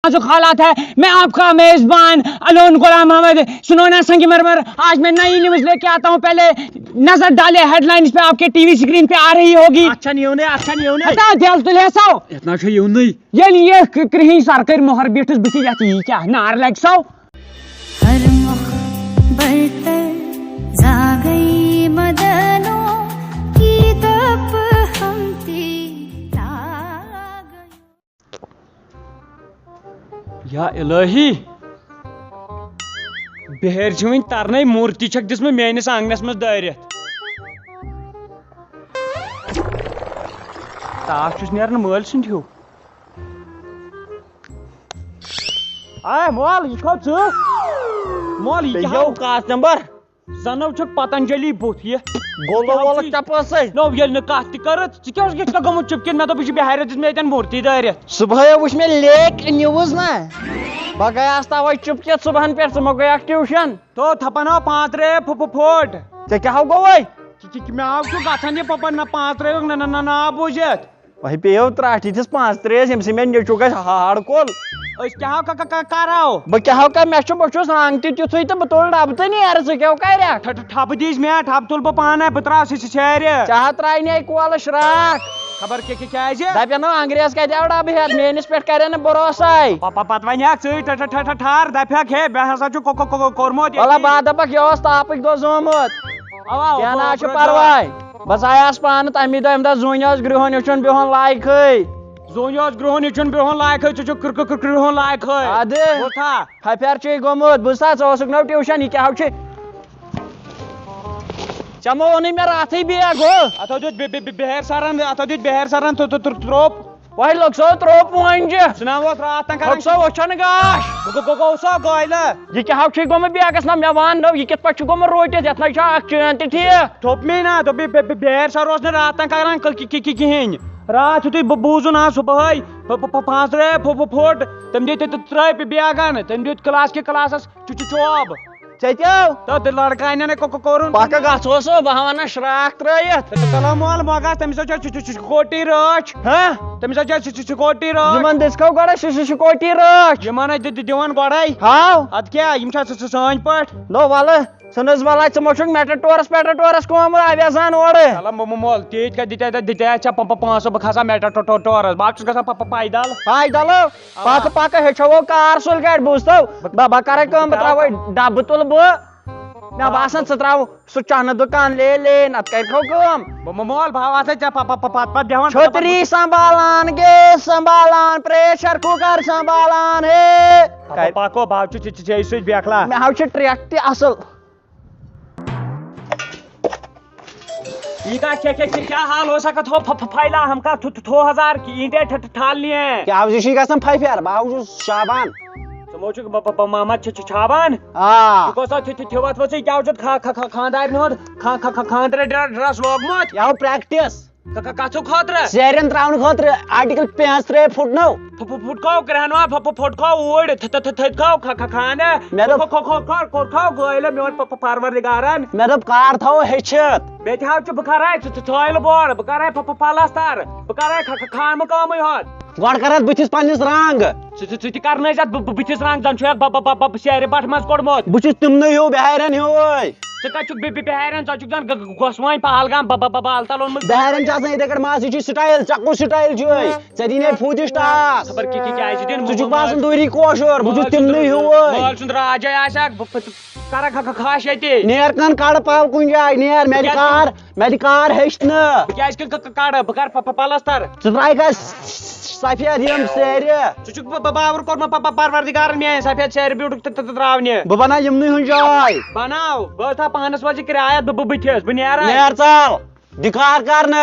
नाजुक हालात है। मैं आपका मेजबान अलोन गुलाम अहमद सुनोना संगमरमर आज मैं नई न्यूज लेके आता हूँ। पहले नजर डाले हेडलाइंस पे, आपके टीवी स्क्रीन पे आ रही होगी। अच्छा नहीं होने हटा दिल तुले सो इतना ये कहीं सरकार मोहर बिठस बस ये क्या नार लग सो हर मुख बरतर जा गई मदनों की तप हमती या इलाही बेहर वन तरन मूर्ति छक दिस मेस आंगनस मज दारित ताश नेरन मल सुंद हिू आय मोल यह मोल यह कात नंबर जनो छ पतंजलि बुत ये गोल चपस नो ये कत कर गोमुत चुपकिन मे दोप बिहार मे मूर्ति दारित सुबह वुच मे लेक न्यूज ना बह गयास तवे चुपकित सुबहन पे मो गया ट्यूशन तो थपन 5 रे फोट ते क्या गो मे आव गन ये पपन 5 रे ना बुझित वही पे त्राटी थिस 5 3 यम मे नेचु ग हाड़ कोल क्या कराओ बह क्या बस रंग तुथु तो बह तुल डब तो नीर ज क्या कर ठप दीज मे ठप तुल बह पान बह त्रा शहर चाह त्राय कल श्राक खबर क्या दपन अंग्रेज कत आव डब हेत मेनिस पे कर भरोसा पत वन ठार दपक हे बे हसा कोर्मुत वल्ला बह दपक यह तापक दो जोमुत क्या ना परवाय बस आयास पान तमी दह जून गृहन यून बिहन लायक जोन गृहन यून बिहन लायक गृहन लायक हफेर गोमुत बुझा ोसुक नो ट्यूशन यह क्या चमो ओन मे रात बैग अतो बेहर सरन त्रोप वही लोग सो त्रोप वन सुना रात सो वो गाश गो सो गल यह क्या गोमुत बैगस ना मे वन नो यह कित पे गोमुत रोटित ये ना चैन ठीक थोप मे ना दोप बेहर सर रात करान कहें रात यु बूझुन आज सुबह 5 रे फोट तम दित त्रा बैगन तम दित क्लास के क्लासस चोब चो तो लड़का कोर पक गो बह वन श्राक त्रत कलमोल मगा तमिस कोटी रच तमिस कोटी रच दिसको गो कोटी रच दिवान गड़े हाउ अद क्या सान पे नो वाल सुनस वाला चमो मेटाटोरस कम आवेजान ओर मोल तीत दिता 500 बह खसा मेटाटोरस बात पैदल पक पक हेचो कार सुल गाड़ बुझतो बह कर त्रा डब तुल बह मे बासान त्राव सह चन दुकान ले नत कर मोल भाव दिवान छतरी संभालान गैस संभालान प्रेशर कुकर संभालान हे पको भाव बेखला मे हाव ट्रैक त असल क्या हाल हो सकता हो फैला हम का 2000 की ईंटें ठालनी है क्या गसन फैफर बह शाबान मोहम्मद छाबान खानदार ड्रेस लोगमुत यह प्रैक्टिस कथु खतर सेरन त्रावन खतर आर्टिकल 5 फुटनो फुटको ग्रहणवा फुटको ओड थथको खाने कोरखो गइल मेन परवरदिगारन मे दप कार थो हेचत बेत हाव छ बखराय थोइल बोर्ड बखराय पलास्तर बखराय खान मकाम होत गड करत बुथिस पन्निस रंग सुति करने जत बुथिस रंग जन छ शहर बट मज कोडमत बुथिस तुमने हो बेहरन हो ओय कचुक बेहरन चुक जन गोसवाइन पहलगाम बालतल ओन बेहरन छ इधर कर मास छ स्टाइल चक्कू स्टाइल छ चदीने फूदिस टास खबर क्या दिन तुझुक बासन दूरी कोशर बुथिस तुमने हो ओय माल सुंदर राजा आशा कर खाश यति नेर कन काड़ पाव कुन जाय नेर मेडिकार हेष्ट न क्या काड़ बकर पलस्तर चुराय का सफेद यम सेर चुक बाबर कोर परवरदिगार मे सफेद सेर ब्यूट त्रावने ब बना यमनी हुन जाय बनाओ ब था 5 बजे किराया बथिस ब नेर चल दिखार कर न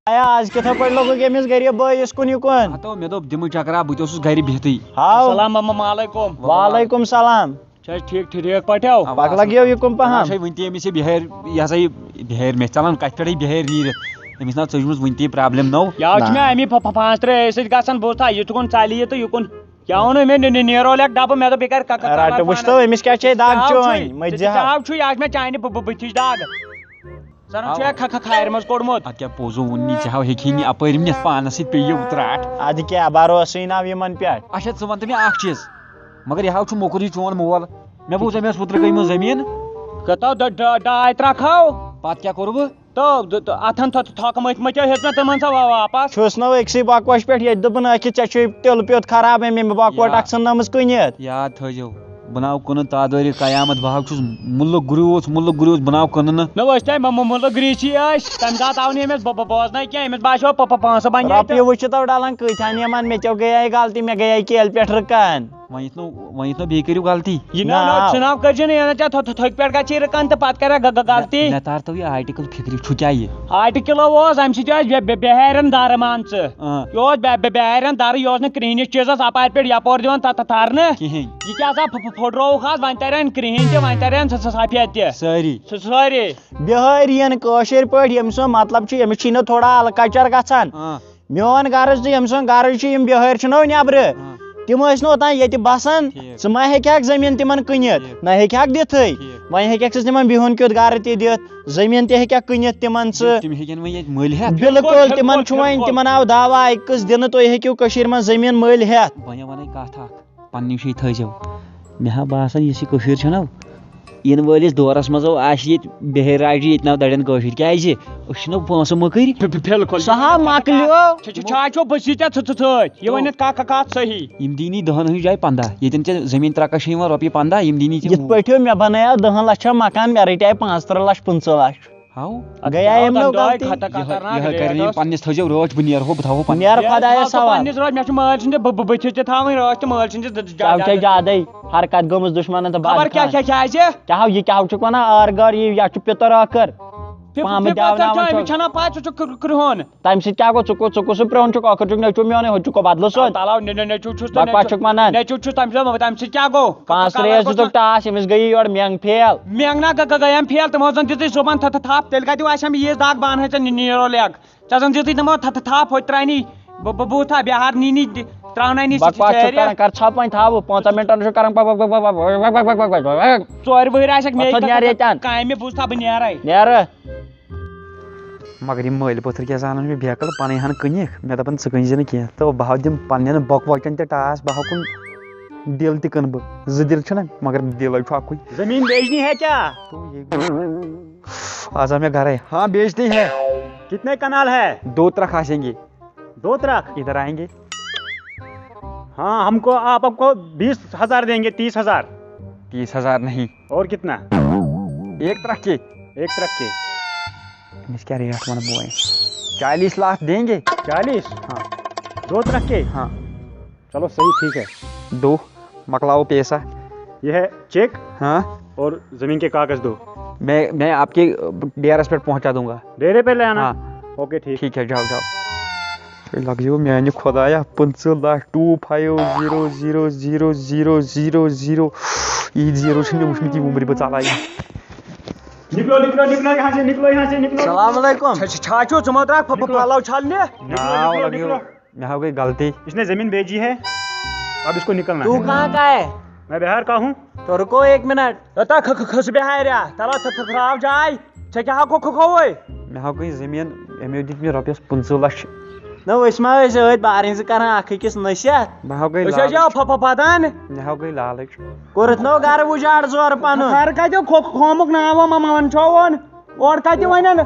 आया आज कथा पड़ लोगो के मिस गरिया बयस कुन युकन तो मे दोप दिमु चकरा ब तोस गरि बिहती हाउ अस्सलाम वालेकुम वालेकुम सलाम ठीक पठ्यो पक लगियो युकम पहम छै वंती एमिस बिहेर या सही बिहेर मे चलन कत पे बिहेर नीर एमिस ना चजमस वंती प्रॉब्लम नो या छ मे एमी 5 3 सि गसन बोथा युकन चाली तो युकन क्या वन मे नेरो लेक डब मे तो बेकार रट वुस्तो एमिस क्या छै दाग चोइन मजे दाग छु आज मे चाइने बथिस दाग زن کھارِ منٛز کوٚڑمُت اد کیا پوزو ونی ژےٚ ہاو ہیٚکہِ نہٕ اپٲرۍ نِتھ پانس سۭتۍ پیٚیہِ تراٹ ادٕ کیٛاہ بروسٕے ناو یِمن پٮ۪ٹھ اچھا ژٕ وَن تہٕ مےٚ اکھ چیٖز مگر یہِ ہاو چھُ موٚکُرٕے چون مول مےٚ بوٗز أمۍ ٲس اوترٕ گٔمٕژ زٔمیٖن ڈاے ترٛکھو پتہٕ کیٛاہ کوٚر بہٕ تہٕ اتھن تھۄکہٕ مٔتۍ ہیٚژ مےٚ تِمن سۄ واپس چھُس نہٕ أکسٕے بۄکوَش پٮ۪ٹھ ییٚتہِ دوٚپُن ٲکھِتھ ژےٚ چھُے تِلہٕ پیوٚت خراب أمۍ بۄکوٹ اکھ ژھٕننٲمٕژ کٕنِتھ یاد تھٲیزیو بہٕ ناو کٕنہٕ تادوٲری قیامت بہٕ ہاو چھُس مُلک گریوٗس بہٕ ناو کٕنہٕ نہٕ نہ ٲسۍ تۄہہِ مُلک گریٖسی ٲسۍ تمہِ ساتہٕ آو نہٕ أمِس بوزنَے کینٛہہ أمِس باسیو پونٛسہٕ بنہِ رۄپیہِ وٕچھِتو ڈلان کۭتہن یِمن مےٚ ژےٚ گٔیے غلطی مےٚ گٔیے کیلہِ پٮ۪ٹھ رٕکان وۄنۍ یِتھ نہٕ بیٚیہِ کٔرِو غلطی یہِ ژھٕناو کٔرزِ نہٕ ژےٚ تھٔکۍ پٮ۪ٹھ گژھی رٕکان تہٕ پتہٕ کرکھ غلطی مےٚ تارتو یہِ آرٹِکل فِکرِ چھُ کیٛاہ یہِ آرٹِکل اوس امہِ سۭتۍ ٲسۍ بِہارٮ۪ن دَرٕ مان ژٕ یہِ اوس بِہارٮ۪ن دَرٕ یہِ اوس نہٕ کرٛہنِس چیٖزس اپارِ پٮ۪ٹھ یپور دِوان تارنہٕ کِہیٖنۍ یہِ کیٛاہ سا پھٕٹرووُکھ حظ وۄنۍ ترن کرٛہِنۍ تہِ وۄنۍ ترن سفید تہِ سٲری سٲری بِہٲرۍ یِن کٲشِر پٲٹھۍ ییٚمہِ سُنٛد مطلب چھُ أمِس چھی نہٕ تھوڑا الہٕ کچر گژھان میون غرض تہٕ ییٚمہِ سُنٛد غرض چھُ یِم بِہٲرۍ چھِنو نٮ۪برٕ تِم ٲسۍ نہٕ اوٚتام ییٚتہِ بسان ژٕ ما ہیٚکہَکھ زٔمیٖن تِمن کٕنِتھ نہ ہیٚکہَکھ دِتھٕے وۄنۍ ہیٚکَکھ ژٕ تِمن بِہُن کیُتھ گرٕ تہِ دِتھ زٔمیٖن تہِ ہیٚکَکھ کٕنِتھ تِمن ژٕ تِم ہیٚکن وۄنۍ ییٚتہِ مٔلۍ ہٮ۪تھ بالکل تِمن چھُ وۄنۍ تِمن آو دعوا اَکہِ قٕسط دِنہٕ تُہۍ ہیٚکِو کٔشیٖرِ منٛز زٔمیٖن مٔلۍ ہٮ۪تھ وۄنۍ وَنَے کَتھ اکھ پنٛنہِ جایہِ تھٲیزیو مےٚ ہا باسان یُس یہِ کٔشیٖر چھےٚ نہ یِنہٕ وٲلِس دورس منٛز آسہِ ییٚتہِ بِہٲرۍ راجہِ ییٚتہِ ناو دَرٮ۪ن کٲشِرۍ کیٛازِ أسۍ چھِنہ پونٛسہٕ مٔکٕرۍ بِلکُل سُہ ہا مۄکلیو چھاچو بہٕ ژےٚ سۭتۍ یہِ ؤنِتھ کَتھ صحیح یِم دِنی 10 ہٕنٛز جایہِ 15 ییٚتٮ۪ن ژےٚ زٔمیٖن ترٛکَس چھِ یِوان رۄپیہِ 15 یِم دِنی یِتھ پٲٹھۍ مےٚ بنٲیو 10 لچھن مکان مےٚ رٔٹے 15 لچھ 15 لچھ ہاو گٔیے أمۍ نو غلطی یِہے کَرِ نہٕ پنٛنِس تھٲیزیو رٲچھ بہٕ نیرہو بہٕ تھاوہو پنٛنہِ نیرٕ خۄدایس حوالہٕ پنٛنِس روز مےٚ چھُ مٲلۍ سٕنٛدِ بٕتھِس تہِ تھاوٕنۍ رٲچھ تہٕ مٲلۍ سٕنٛدِس ژےٚ زیادَے حرکت گٔمٕژ دُشمنن تہٕ خبر کیٛاہ کیٛازِ کیٛاہ یہِ کیٛاہ چھُکھ وَنان آرگار یہِ یا چھُ پِتٕر ٲخٕر أمِس چھَنا پاے ژٕ چھُکھ کرٛہُن تَمہِ سۭتۍ کیٛاہ گوٚو ژٕ کُس پرٛون چھُکھ ٲخٕر چھُکھ نیٚچوٗ میونٕے ہُہ چھُکھ بدلہٕ سیوٚد تلاو نیٚچوٗ چھُس بکواس چھُکھ وَنان نیٚچوٗ چھُس تَمہِ سۭتۍ کیٛاہ گوٚو 5 ترٛیش دِتُکھ ٹاس أمِس گٔیے یورٕ مٮ۪نٛگ فیل مٮ۪نٛگنا گٔیَم فیل تِمو زن دِژٕے صُبحن تھپھ تیٚلہِ کَتہِ آسہِ ہم ییٖژ دگ بہٕ اَنہٕ ژےٚ نیٖرو لیٚگ ژےٚ زن دِژٕے تِمو تھپھ ہوٚتہِ ترٛانی بہٕ بوٗزتھا بِہار نی ترٛاونٲنی بکواس چھُکھ کران کر ژھۄپ وۄنۍ تھاو 15 مِنٹن چھُ کران 4 وٕہٕرۍ آسٮ۪کھ نیرٕ ییٚتٮ۪ن کامہِ بوٗزتھا بہٕ نیرے نیرٕ مگر یِم مٲلۍ پٔتھٕر کیٛاہ زانان مےٚ بیکٕل پنٕنۍ ہن کٕنِکھ مےٚ دَپان ژٕ کٕنۍ زِ نہٕ کینٛہہ تہٕ بہٕ ہاو دِمہٕ پننٮ۪ن بۄکوچن تہِ ٹاس بہٕ ہاو کُن دِل تہِ کٕنہٕ بہٕ 2 دِل چھِنہ مگر دِلے چھُ اکُے زٔمیٖن بیچنی ہے کیا آزا مےٚ گرے ہاں بیچتے ہے کتنے کنال ہے 2 ترکھ آسیں گے 2 ترکھ ادھر آئیں گے ہاں ہم کو آپ کو 20,000 دیں گے 30,000 30,000 نہیں اور کتنا 1 ترکھ کے 1 ترکھ کے أمِس کیٛاہ ریٹ وَنہٕ بہٕ وۄنۍ 40 لاکھ دیں گے 40 ہاں 2 ترکھ کے ہاں چلو صحیح ٹھیک ہے 2 مکلاؤ پیسہ یہ ہے چیک ہاں اور زمین کے کاغذ دو میں آپ کے ڈیرس پہ پہنچا دوں گا ڈیرے پہ لے آنا ہاں اوکے ٹھیک ٹھیک ہے جاؤ لگ جو میانہِ خۄدایا 15 لاکھ 25000000 یہِ زیٖرو چھِ مےٚ وٕچھمٕتۍ یہِ وُمرِ بہٕ ژَلایہِ نکلو یہاں سے نکلو السلام علیکم چھاچو ژٕ مہ درٛاکھ پَلو چھلنہِ مےٚ ہو گئی غلطی اس نے زمین بیچی ہے اب اس کو نکلنا تو کہاں کا ہے میں بہار کا ہوں تو رکو 1 منٹ کھس بِہاریا تلا ترٛاو جاے ژےٚ کیٛاہ کھووُے مےٚ ہو گئی زٔمیٖن أمۍ دِتۍ مےٚ رۄپیَس 15 لچھ نہ أسۍ ما ٲسۍ ٲدۍ بارٕنۍ زٕ کران اکھ أکِس نصیحت مےٚ ہو گئی أسۍ ٲسۍ پَتان مےٚ ہو گئی لالٕچ کوٚرُتھ نو گرٕ اُجاڑ زورٕ پنُن گرٕ کتہِ کھومُک ناو وَنچووُن اورٕ کتہِ وَنن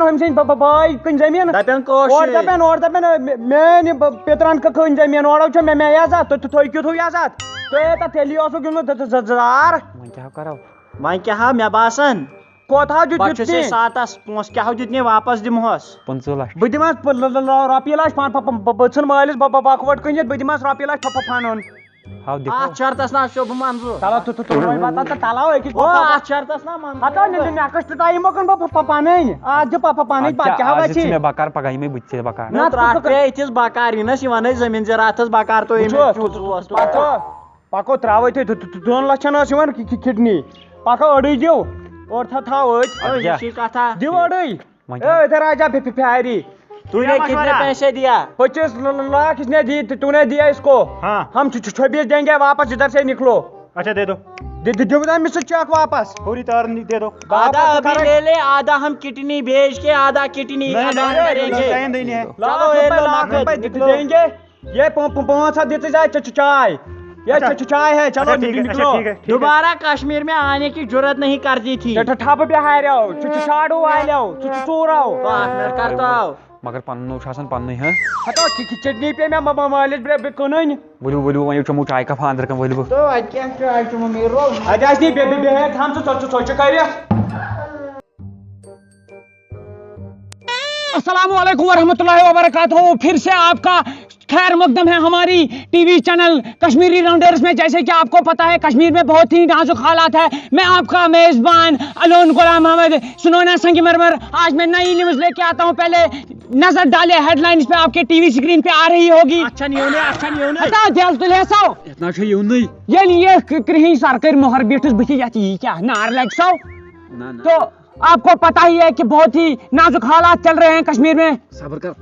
أمۍ سٕنٛدۍ بٲے کٕنۍ زٔمیٖن دپن اورٕ دپن میٲنۍ پِترن کٕنۍ زٔمیٖن اورٕ چھُ مےٚ عزت تُہۍ تھٔکِو عزت تُہۍ تیٚلی اوسُکھ گِنٛدمُت زار وۄنۍ کیٛاہ کرو وۄنۍ کیٛاہ ہا مےٚ باسان کوتاہ پتہٕ چھُسے ساتس پونٛسہٕ کیٛاہ دِتنی واپس دِمہوس 15 لچھ بہٕ دِمس رۄپیہِ لچھ بہٕ ژھٕن مٲلِس بکوٹ کٕنِتھ بہٕ دِمس رۄپیہِ لچھ پنُن ہاو اتھ شرطس نا چھُ بہٕ منظوٗر تلاو أکِس اتھ شرطس نا منظوٗر نیکسٹ ٹایم کٕن بہٕ پنٕنۍ آز دِ پنٕنۍ پتہٕ کیٛاہ گژھِ مےٚ بکار پگاہ یِمے بہٕ تہِ ژےٚ بکار نہ ترٛٹھ پیٚیہِ أتھِس بکار یِنس یہِ ونے زٔمیٖن زِراتس بکار تُہۍ پکو ترٛاوَے تُہۍ 2 لچھن ٲس یِوان کھِٹنی پکو أڑٕے دِو اورٕ تھاو أڑۍ کتھا دِو أڑٕے ادھر آجا بِہاری तूने कितने पैसे दिया 25 लाख इसने दी तूने दिया इसको हाँ हम 26 देंगे वापस इधर से निकलो अच्छा दे दो दो मुझसे चेक वापस पूरी तार नहीं दे दो आधा अभी ले ले, आधा हम किडनी भेज के आधा किडनी करेंगे। चलो ये लो नकद देंगे। ये 500 देते जाए चाय, ये चाय है। चलो निकलो। दोबारा कश्मीर में आने की जरूरत नहीं करती थी। ठप पे हारो छाड़ो आलो चोरो करता हूँ मगर पन्नो शासन पन्नो है हतो चटनी पे मैं मालिश ब्रे कनन बोलू बोलू वही चमो चाय का फांदर का बोलू तो क्या चाय चमो मेरो अजास नहीं बे हम तो सोच कर। अस्सलामुअलैकुम वरहमतुल्लाहि वबरकातुहू। फिर से आपका खैर मकदम है हमारी टीवी चैनल कश्मीरी राउंडर्स में। जैसे कि आपको पता है कश्मीर में बहुत ही नाजुक हालात है। मैं आपका मेजबान अलोन गुलाम अहमद सुनोना संगमरमर आज मैं नई न्यूज लेके आता हूँ। पहले नजर डाले हेडलाइंस पे, आपके टीवी स्क्रीन पे आ रही होगी। अच्छा नहीं होने हटा दिल तुले सो इतना छे यूं नहीं ये कहीं सरकार मोहर बेटस बची जाती है क्या नार लग सो। तो आपको पता ही है कि बहुत ही नाजुक हालात चल रहे हैं कश्मीर में। सब्र कर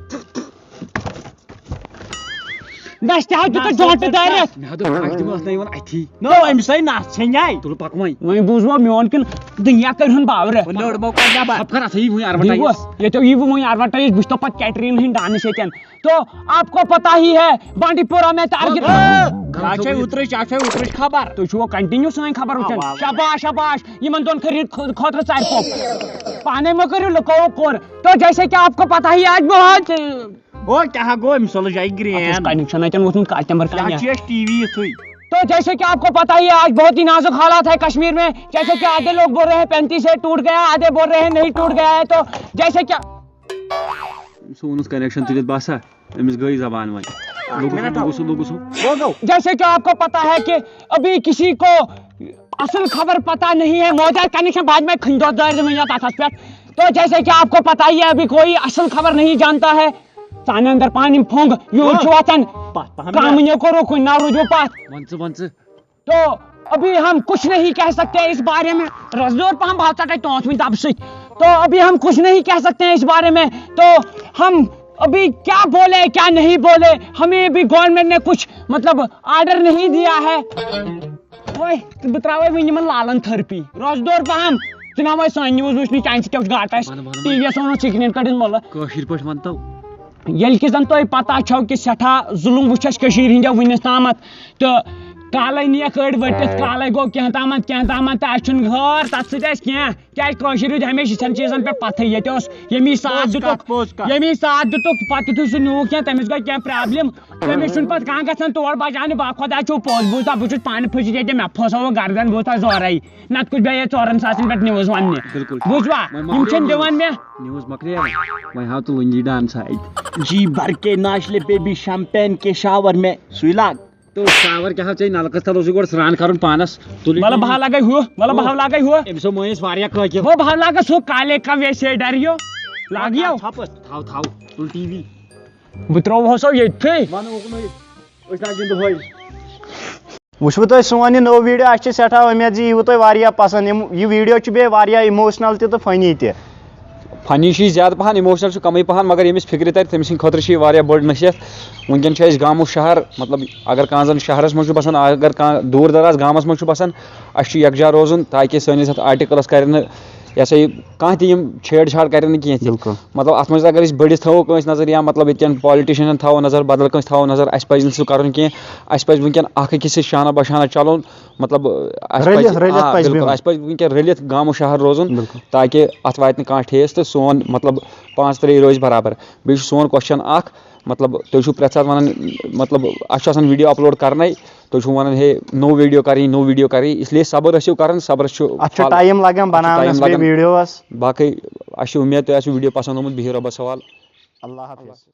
नस्ता तो जोट दायरे मैं तो आज दिमाग नहीं वन आई नो एमसै नाछै तुल पकवाई वही बुझो मोन किन दुनिया कर हन बावर लोड मो का जा सब कर सही हुई एडवर्टाइज ये तो ये वो एडवर्टाइज बुझतो पत कैटरिंग हिन डांस सेतन। तो आपको पता ही है बांडीपोरा में टारगेट चाचे उतरश खबर तो छो कंटिन्यू सही खबर उठन। शाबाश शाबाश यमन दोन खरीद खतर चार पॉप पाने में करू लको कोर। तो जैसे कि आपको पता ही आज बहुत वो क्या गो मिसल जाई ग्रेन कनेक्शन आइटन वोतन कस्टमर का चाचे टीवी थई। तो जैसे कि आपको पता ही है आज बहुत ही नाजुक हालात है कश्मीर में। जैसे कि आधे लोग बोल रहे हैं 35 से टूट गया, आधे बोल रहे हैं नहीं टूट गया है। तो जैसे क्या सोनस कनेक्शन तुझे बासा एमस गई जबान वही लोगों जैसे कि आपको पता है कि अभी किसी को असल खबर पता नहीं है। मौजूद कनेक्शन बाद में खंडो दर्द में जाता था। तो जैसे कि आपको पता ही है अभी कोई असल खबर नहीं जानता है। साने अंदर पानी फोंग यूं छुआतन कामनियों को रोको ना रुजो पास वंस तो अभी हम कुछ नहीं कह सकते इस बारे में। रजदोर पर हम बात करते हैं तो अभी हम कुछ नहीं कह सकते हैं इस बारे में। तो हम अभी क्या बोले क्या नहीं बोले, हमें अभी गवर्नमेंट ने कुछ मतलब ऑर्डर नहीं दिया है। ओए बतरावे वनिमन लालन थेरेपी रजदोर पर हम चुनाव सन न्यूज वुचनी चांस क्या गाटा टीवी सोनो सिग्नल कडिन मोल कशीर पट मनतो येल कि जन तो पता छो कि सठा जुलुम वुचस कशीर हिंद वनिस तामत। तो काले नियक अड़ वटिस काले गो क्या तामत अचुन घर तथ क्या क्या हमेशा चीजन पे पथ यमी साथ दुतुक पत सह नुक क्या तमिस गई क्या प्रॉब्लम तमिस पे कह तोड़ बजाने बा खुदा चो पोज बूझा बहुत पान फसी ये मे फसो गर्दन बहुत जोर नत कुछ बे 4 सासन पे न्यूज वन बुझवा दिवान मे न्यूज मकरे वही हाउ तो लुंगी डांस साइड जी भर के नाचले बेबी शैंपेन के शावर में सुई लाग। तो शावर क्या चाहिए नलकस तल गोड़ स्नान कर पानस मतलब बहा लगे हुआ एमसो मोइस वारिया कह वो बहा लगे सो काले का वैसे डरियो लागियो थाव तुल टीवी बुतरो हो सो ये थे मानो ओकनो ओसना जिंद होई वुचु तो सोन नो वीडियो अच्छ सठा उम्मीद जी यह तुम पसंद यह वीडियो बे इमोशनल तो फनी ते फनी ज्यादा पहान इमोशनल कम पहान मगर यमिस फिक्र तर तम खतर बड़ नसीहत वनकन गामो शहर मतलब अगर कह जन शहरस मज बसान अगर कह दूर दराज गामस मज बसान अस यकजा रोजन ताकि सैनिस आर्टिकलस कर यह सा कह तम छेड़छाड़ कर मतलब अत मज अगर बड़िस थो कंस नजर या मतलब ये पॉलिटिशियन थो नजर बदल कंस थो नजर अस पज सह कर अस पज वनकन अकिस शाना बशाना चलन मतलब अस पज वनकन रलित गामो शहर रोजन ताकि अत वात कह ठेस तो सोन मतलब 5-3 रोज बराबर बे सोन क्वेश्चन मतलब तुम प्रेथ सात वन मतलब अस वीडियो अपलोड करना तुम वन हे नो वीडियो करी इसलिए सब्र कर सब्र टाइम लगन बनाने वीडियो बाकी उम्मीद तुम वीडियो पसंद आमुत बिहिर रब्बस हवाल। अल्लाह हाफिज़।